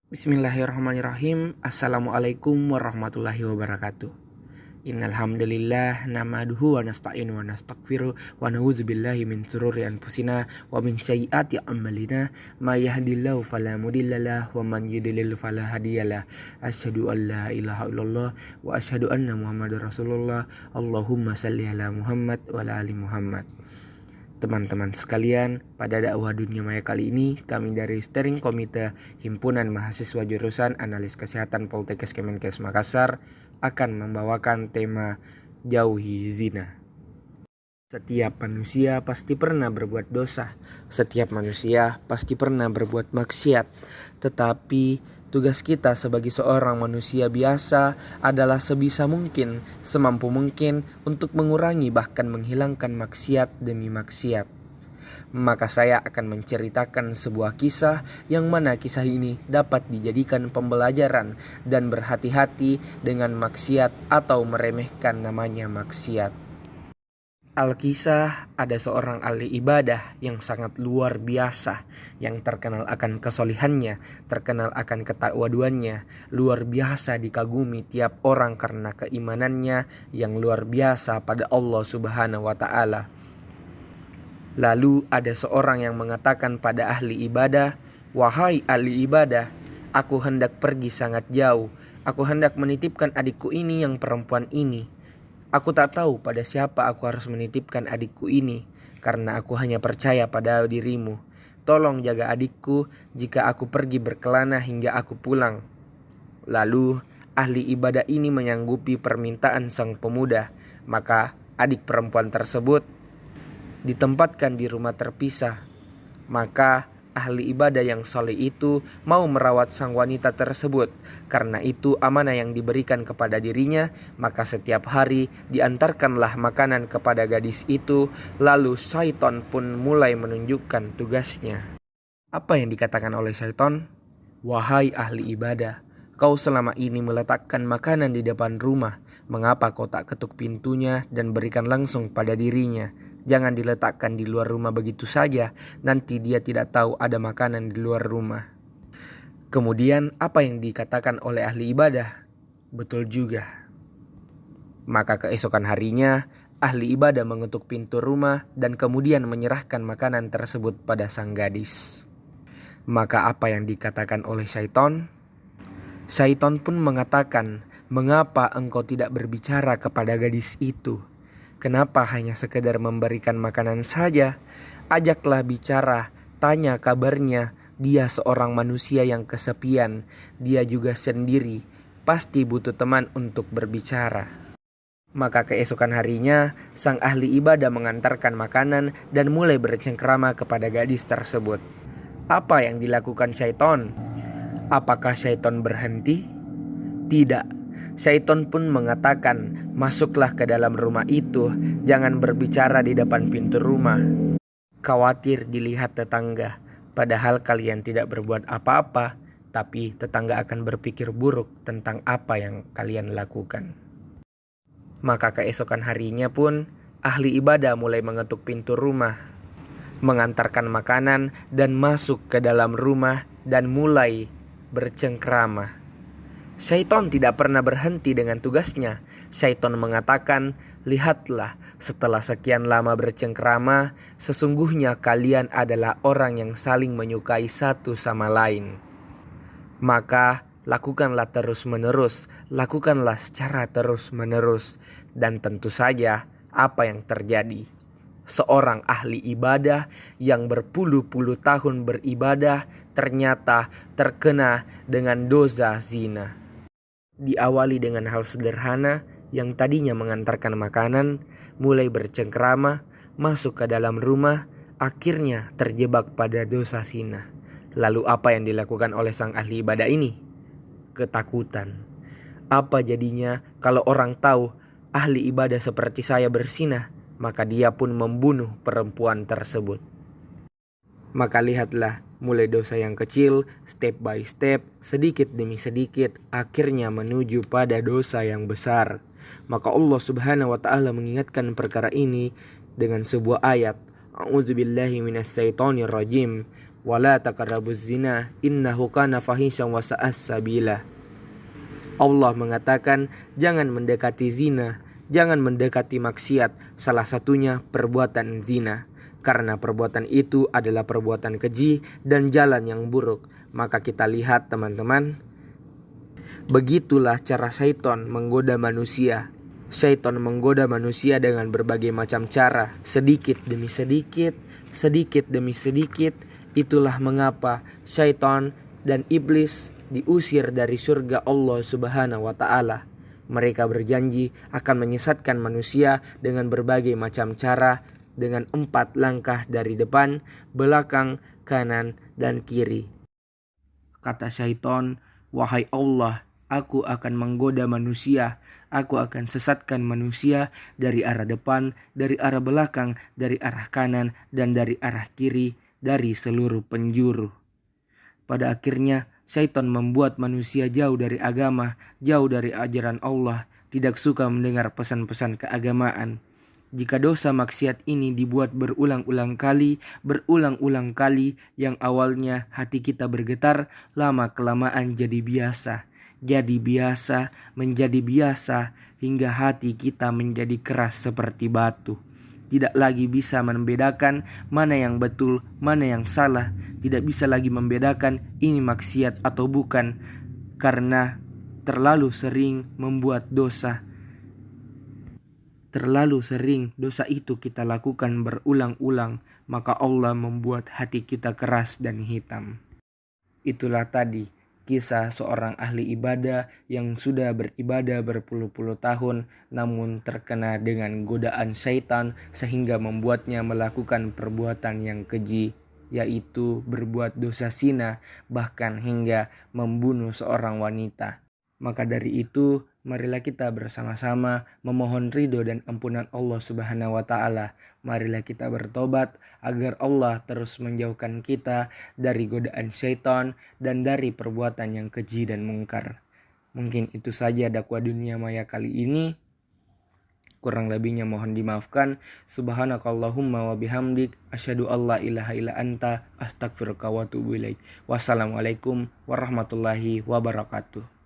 Bismillahirrahmanirrahim. Assalamualaikum warahmatullahi wabarakatuh. Innal hamdalillah nahmaduhu wa nasta'inu wa nastaghfiruh wa na'udzubillahi min shururi anfusina wa min sayyiati a'malina may yahdihillahu fala mudhillalah wa man yudlil fala hadiyalah. Asyhadu an la ilaha illallah wa asyhadu anna Muhammadar Rasulullah. Allahumma shalli ala Muhammad wa ala ali Muhammad. Teman-teman sekalian, pada dakwah dunia maya kali ini, kami dari Steering Komite Himpunan Mahasiswa Jurusan Analis Kesehatan Poltekkes Kemenkes Makassar akan membawakan tema Jauhi Zina. Setiap manusia pasti pernah berbuat dosa, setiap manusia pasti pernah berbuat maksiat, tetapi tugas kita sebagai seorang manusia biasa adalah sebisa mungkin, semampu mungkin untuk mengurangi bahkan menghilangkan maksiat demi maksiat. Maka saya akan menceritakan sebuah kisah yang mana kisah ini dapat dijadikan pembelajaran dan berhati-hati dengan maksiat atau meremehkan namanya maksiat. Al-Kisah, ada seorang ahli ibadah yang sangat luar biasa, yang terkenal akan kesolihannya, terkenal akan ketakwaduannya, luar biasa dikagumi tiap orang karena keimanannya yang luar biasa pada Allah Subhanahu wa Ta'ala. Lalu ada seorang yang mengatakan pada ahli ibadah, "Wahai ahli ibadah, aku hendak pergi sangat jauh, aku hendak menitipkan adikku ini yang perempuan ini. Aku tak tahu pada siapa aku harus menitipkan adikku ini, karena aku hanya percaya pada dirimu. Tolong jaga adikku jika aku pergi berkelana hingga aku pulang." Lalu ahli ibadah ini menyanggupi permintaan sang pemuda, maka adik perempuan tersebut ditempatkan di rumah terpisah. Maka ahli ibadah yang soleh itu mau merawat sang wanita tersebut. Karena itu amanah yang diberikan kepada dirinya, maka setiap hari diantarkanlah makanan kepada gadis itu. Lalu syaitan pun mulai menunjukkan tugasnya. Apa yang dikatakan oleh syaitan? "Wahai ahli ibadah, kau selama ini meletakkan makanan di depan rumah. Mengapa kau tak ketuk pintunya dan berikan langsung pada dirinya? Jangan diletakkan di luar rumah begitu saja, nanti dia tidak tahu ada makanan di luar rumah." Kemudian apa yang dikatakan oleh ahli ibadah? Betul juga. Maka keesokan harinya ahli ibadah mengetuk pintu rumah dan kemudian menyerahkan makanan tersebut pada sang gadis. Maka apa yang dikatakan oleh syaitan? Syaitan pun mengatakan, "Mengapa engkau tidak berbicara kepada gadis itu? Kenapa hanya sekedar memberikan makanan saja? Ajaklah bicara, tanya kabarnya. Dia seorang manusia yang kesepian. Dia juga sendiri. Pasti butuh teman untuk berbicara." Maka keesokan harinya, sang ahli ibadah mengantarkan makanan dan mulai bercengkrama kepada gadis tersebut. Apa yang dilakukan syaitan? Apakah syaitan berhenti? Tidak. Syaitan pun mengatakan, "Masuklah ke dalam rumah itu, jangan berbicara di depan pintu rumah. Khawatir dilihat tetangga, padahal kalian tidak berbuat apa-apa, tapi tetangga akan berpikir buruk tentang apa yang kalian lakukan." Maka keesokan harinya pun, ahli ibadah mulai mengetuk pintu rumah, mengantarkan makanan dan masuk ke dalam rumah dan mulai bercengkrama. Syaitan tidak pernah berhenti dengan tugasnya. Syaitan mengatakan, "Lihatlah, setelah sekian lama bercengkrama, sesungguhnya kalian adalah orang yang saling menyukai satu sama lain. Maka lakukanlah terus-menerus, lakukanlah secara terus-menerus." Dan tentu saja apa yang terjadi? Seorang ahli ibadah yang berpuluh-puluh tahun beribadah ternyata terkena dengan dosa zina. Diawali dengan hal sederhana yang tadinya mengantarkan makanan, mulai bercengkrama, masuk ke dalam rumah, akhirnya terjebak pada dosa zina. Lalu apa yang dilakukan oleh sang ahli ibadah ini? Ketakutan. Apa jadinya kalau orang tahu ahli ibadah seperti saya berzina? Maka dia pun membunuh perempuan tersebut. Maka lihatlah, mulai dosa yang kecil, step by step, sedikit demi sedikit, akhirnya menuju pada dosa yang besar. Maka Allah Subhanahu wa Ta'ala mengingatkan perkara ini dengan sebuah ayat, "A'udzubillahi minasyaitonirrajim. wala taqrabuz zina innahu kana fahisyan wa sa'as sabila. Allah mengatakan jangan mendekati zina, jangan mendekati maksiat, salah satunya perbuatan zina. Karena perbuatan itu adalah perbuatan keji dan jalan yang buruk. Maka kita lihat teman-teman, begitulah cara syaitan menggoda manusia. Syaitan menggoda manusia dengan berbagai macam cara, sedikit demi sedikit, sedikit demi sedikit. Itulah mengapa syaitan dan iblis diusir dari surga Allah Subhanahu wa Ta'ala. Mereka berjanji akan menyesatkan manusia dengan berbagai macam cara, dengan 4 langkah dari depan, belakang, kanan, dan kiri. Kata syaitan, wahai Allah, aku akan menggoda manusia, aku akan sesatkan manusia dari arah depan, dari arah belakang, dari arah kanan, dan dari arah kiri, dari seluruh penjuru. Pada akhirnya, syaitan membuat manusia jauh dari agama, jauh dari ajaran Allah, tidak suka mendengar pesan-pesan keagamaan. Jika dosa maksiat ini dibuat berulang-ulang kali, yang awalnya hati kita bergetar, lama-kelamaan jadi biasa. Jadi biasa, menjadi biasa, hingga hati kita menjadi keras seperti batu. Tidak lagi bisa membedakan mana yang betul, mana yang salah. Tidak bisa lagi membedakan ini maksiat atau bukan, karena terlalu sering membuat dosa. Terlalu sering dosa itu kita lakukan berulang-ulang, maka Allah membuat hati kita keras dan hitam. Itulah tadi kisah seorang ahli ibadah yang sudah beribadah berpuluh-puluh tahun namun terkena dengan godaan syaitan sehingga membuatnya melakukan perbuatan yang keji, yaitu berbuat dosa zina, bahkan hingga membunuh seorang wanita. Maka dari itu, marilah kita bersama-sama memohon ridho dan ampunan Allah Subhanahu wa Ta'ala. Marilah kita bertobat agar Allah terus menjauhkan kita dari godaan syaitan dan dari perbuatan yang keji dan mungkar. Mungkin itu saja dakwah dunia maya kali ini. Kurang lebihnya mohon dimaafkan. Subhanakallahumma wa bihamdik, asyhadu alla ilaha illa anta, astaghfiruka wa atubu ilaik. Wassalamualaikum warahmatullahi wabarakatuh.